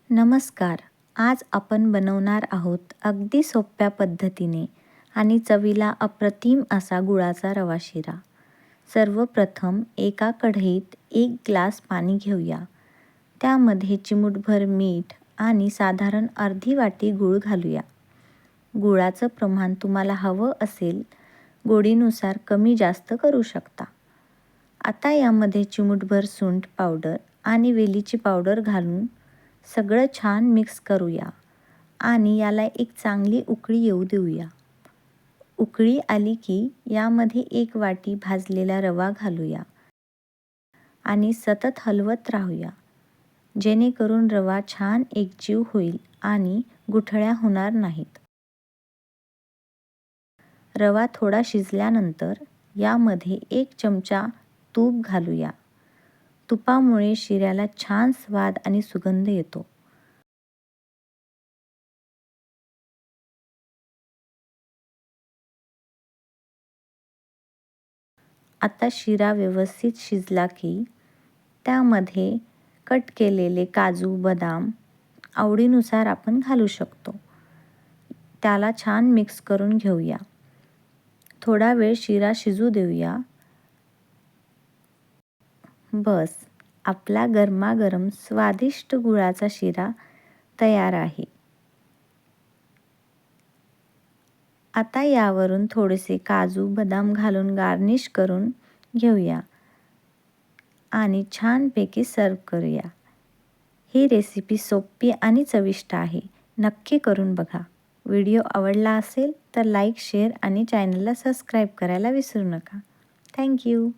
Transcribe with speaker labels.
Speaker 1: नमस्कार. आज आपण बनवणार आहोत अगदी सोप्या पद्धतीने आणि चवीला अप्रतिम असा गुळाचा रवा शिरा. सर्वप्रथम एका कढईत 1 ग्लास पाणी घेऊया. त्यामध्ये चिमूटभर मीठ आणि साधारण अर्धी वाटी गूळ घालूया. गुळाचं प्रमाण तुम्हाला हवं असेल गोडीनुसार कमी जास्त करू शकता. आता यामध्ये चिमूटभर सुंठ पावडर आणि वेलीची पावडर घालून सगळं छान मिक्स करूया आणि याला एक चांगली उकळी येऊ देऊया. उकळी आली की यामध्ये 1 वाटी भाजलेला रवा घालूया आणि सतत हलवत राहूया, जेणेकरून रवा छान एकजीव होईल आणि गुठळ्या होणार नाहीत. रवा थोडा शिजल्यानंतर यामध्ये 1 चमचा तूप घालूया. तुपामुळे शिऱ्याला छान स्वाद आणि सुगंध येतो. आता शिरा व्यवस्थित शिजला की त्यामध्ये कट केलेले काजू, बदाम आवडीनुसार आपण घालू शकतो. त्याला छान मिक्स करून घेऊया. थोडा वेळ शिरा शिजू देऊया. बस, आपला गरमागरम स्वादिष्ट गुळाचा शिरा तयार आहे. आता यावरून थोडेसे काजू, बदाम घालून गार्निश करून घेऊया आणि छानपैकी सर्व करूया. ही रेसिपी सोपी आणि चविष्ट आहे. नक्की करून बघा. व्हिडिओ आवडला असेल तर लाईक, शेअर आणि चॅनलला सबस्क्राईब करायला विसरू नका. Thank you.